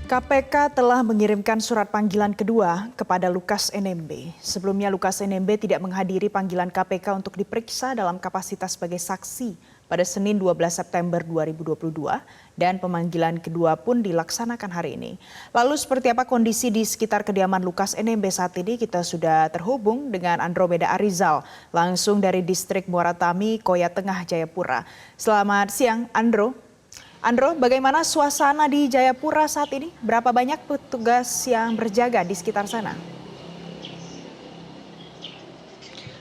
KPK telah mengirimkan surat panggilan kedua kepada Lukas NMB. Sebelumnya Lukas NMB tidak menghadiri panggilan KPK untuk diperiksa dalam kapasitas sebagai saksi pada Senin 12 September 2022 dan pemanggilan kedua pun dilaksanakan hari ini. Lalu seperti apa kondisi di sekitar kediaman Lukas NMB saat ini? Kita sudah terhubung dengan Andromeda Arizal langsung dari distrik Muara Tami, Koya Tengah, Jayapura. Selamat siang Andro. Andro, bagaimana suasana di Jayapura saat ini? Berapa banyak petugas yang berjaga di sekitar sana?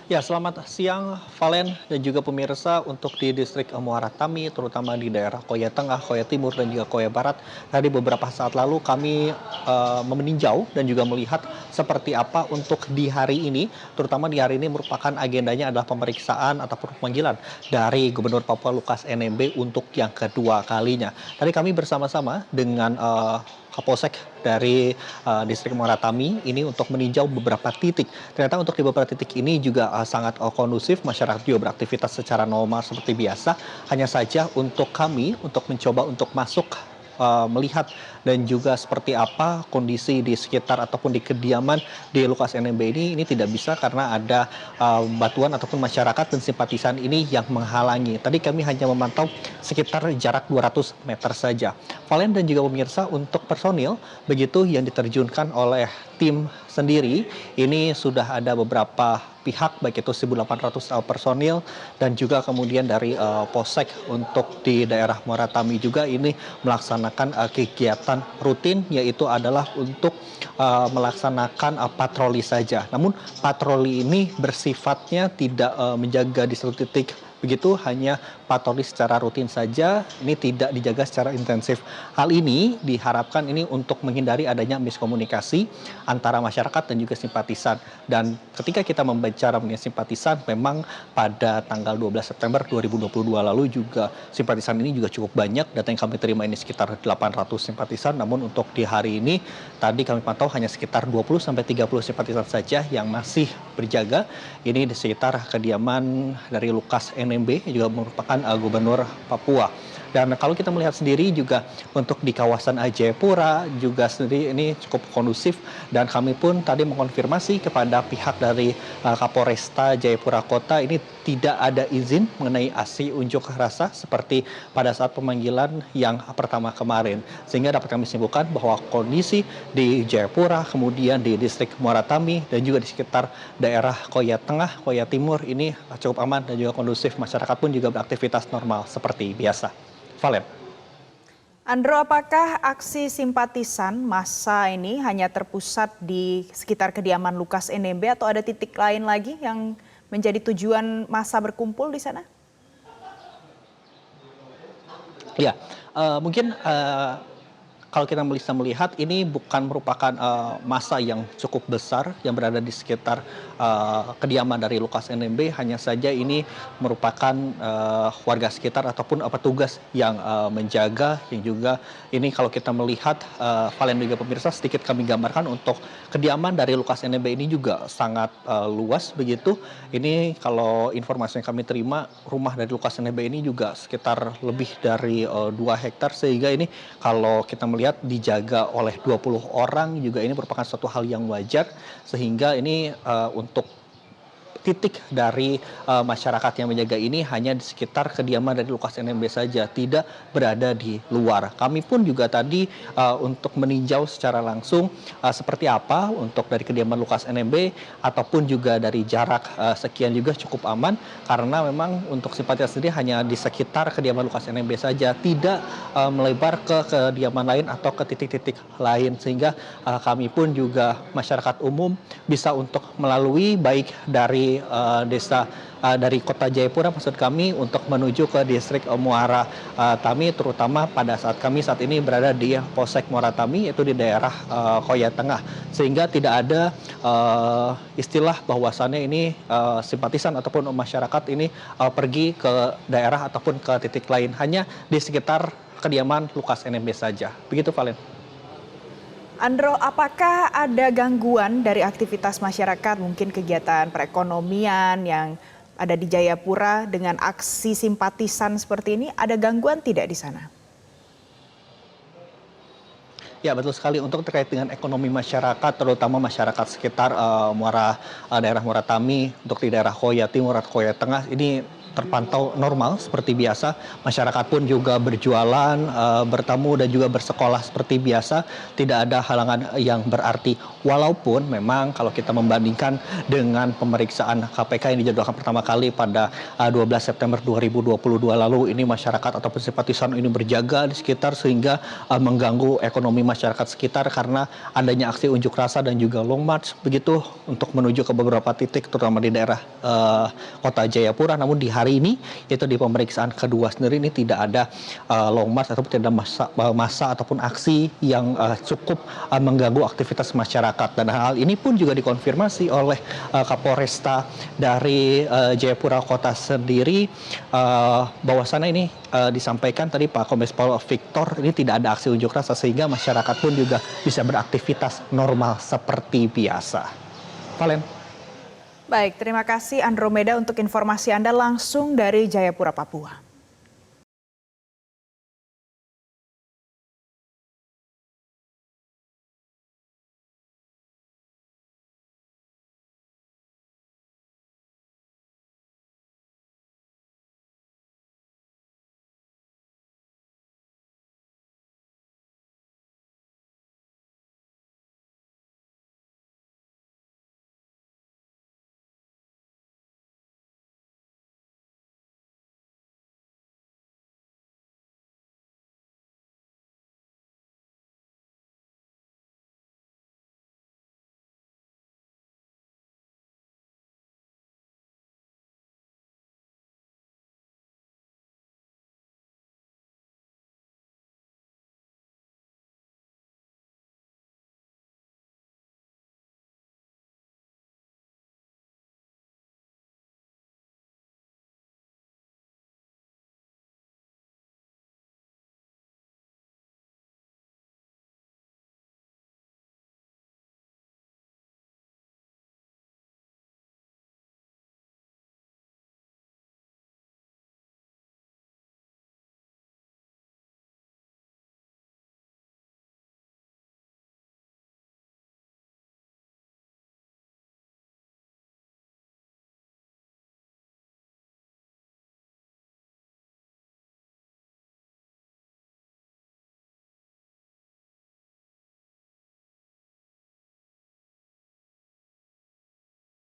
Ya, selamat siang Valen dan juga pemirsa untuk di distrik Muara Tami, terutama di daerah Koya Tengah, Koya Timur dan juga Koya Barat. Tadi beberapa saat lalu kami meninjau dan juga melihat seperti apa untuk di hari ini, terutama di hari ini merupakan agendanya adalah pemeriksaan ataupun pemanggilan dari Gubernur Papua Lukas NMB untuk yang kedua kalinya. Tadi kami bersama-sama dengan Kapolsek dari distrik Muara Tami ini untuk meninjau beberapa titik. Ternyata untuk di beberapa titik ini juga sangat kondusif, masyarakat juga beraktivitas secara normal seperti biasa. Hanya saja untuk kami untuk mencoba untuk masuk melihat dan juga seperti apa kondisi di sekitar ataupun di kediaman di Lukas NMB ini tidak bisa karena ada batuan ataupun masyarakat dan simpatisan ini yang menghalangi. Tadi kami hanya memantau sekitar jarak 200 meter saja. Valen dan juga pemirsa untuk personil begitu yang diterjunkan oleh tim sendiri ini sudah ada beberapa pihak baik itu 1.800 personil dan juga kemudian dari Polsek untuk di daerah Muara Tami juga ini melaksanakan kegiatan rutin yaitu adalah untuk melaksanakan patroli saja. Namun patroli ini bersifatnya tidak menjaga di satu titik begitu, hanya patroli secara rutin saja, ini tidak dijaga secara intensif. Hal ini diharapkan ini untuk menghindari adanya miskomunikasi antara masyarakat dan juga simpatisan. Dan ketika kita membicara mengenai simpatisan, memang pada tanggal 12 September 2022 lalu juga simpatisan ini juga cukup banyak. Data yang kami terima ini sekitar 800 simpatisan, namun untuk di hari ini tadi kami pantau hanya sekitar 20-30 simpatisan saja yang masih berjaga. Ini di sekitar kediaman dari Lukas NMB yang juga merupakan gubernur Papua. Dan kalau kita melihat sendiri juga untuk di kawasan Jayapura juga sendiri ini cukup kondusif dan kami pun tadi mengkonfirmasi kepada pihak dari Kapolresta Jayapura Kota ini tidak ada izin mengenai aksi unjuk rasa seperti pada saat pemanggilan yang pertama kemarin. Sehingga dapat kami simpulkan bahwa kondisi di Jayapura, kemudian di distrik Muara Tami dan juga di sekitar daerah Koya Tengah, Koya Timur ini cukup aman dan juga kondusif. Masyarakat pun juga beraktivitas normal seperti biasa. Valen. Andro, apakah aksi simpatisan massa ini hanya terpusat di sekitar kediaman Lukas NMB atau ada titik lain lagi yang menjadi tujuan massa berkumpul di sana? Ya, mungkin kalau kita bisa melihat ini bukan merupakan massa yang cukup besar yang berada di sekitar kediaman dari Lukas NMB, hanya saja ini merupakan warga sekitar ataupun petugas yang menjaga, yang juga ini kalau kita melihat Valen juga pemirsa sedikit kami gambarkan untuk kediaman dari Lukas NMB ini juga sangat luas begitu. Ini kalau informasi yang kami terima rumah dari Lukas NMB ini juga sekitar lebih dari 2 hektar sehingga ini kalau kita melihat dijaga oleh 20 orang juga ini merupakan suatu hal yang wajar sehingga ini untuk titik dari masyarakat yang menjaga ini hanya di sekitar kediaman dari Lukas NMB saja, tidak berada di luar. Kami pun juga tadi untuk meninjau secara langsung seperti apa untuk dari kediaman Lukas NMB ataupun juga dari jarak sekian juga cukup aman karena memang untuk simpatisan sendiri hanya di sekitar kediaman Lukas NMB saja, tidak melebar ke kediaman lain atau ke titik-titik lain sehingga kami pun juga masyarakat umum bisa untuk melalui baik dari desa dari kota Jayapura maksud kami untuk menuju ke distrik Muara Tami, terutama pada saat kami saat ini berada di Polsek Muara Tami yaitu di daerah Koya Tengah, sehingga tidak ada istilah bahwasannya ini simpatisan ataupun masyarakat ini pergi ke daerah ataupun ke titik lain, hanya di sekitar kediaman Lukas NMB saja. Begitu Valen. Andro, apakah ada gangguan dari aktivitas masyarakat, mungkin kegiatan perekonomian yang ada di Jayapura dengan aksi simpatisan seperti ini? Ada gangguan tidak di sana? Ya, betul sekali. Untuk terkait dengan ekonomi masyarakat, terutama masyarakat sekitar daerah Muara Tami, untuk di daerah Koya Timur atau Koya Tengah, ini terpantau normal seperti biasa. Masyarakat pun juga berjualan, bertamu dan juga bersekolah seperti biasa. Tidak ada halangan yang berarti. Walaupun memang kalau kita membandingkan dengan pemeriksaan KPK yang dijadwalkan pertama kali pada 12 September 2022 lalu, ini masyarakat ataupun simpatisan ini berjaga di sekitar sehingga mengganggu ekonomi masyarakat sekitar karena adanya aksi unjuk rasa dan juga long march begitu untuk menuju ke beberapa titik terutama di daerah kota Jayapura. Namun di hari ini, yaitu di pemeriksaan kedua sendiri, ini tidak ada long march ataupun tidak ada masa ataupun aksi yang cukup mengganggu aktivitas masyarakat. Dan hal ini pun juga dikonfirmasi oleh Kapolresta dari Jayapura Kota sendiri, bahwasannya ini disampaikan tadi Pak Kombes Pol Victor, ini tidak ada aksi unjuk rasa sehingga masyarakat pun juga bisa beraktivitas normal seperti biasa. Valen. Baik, terima kasih Andromeda untuk informasi Anda langsung dari Jayapura, Papua.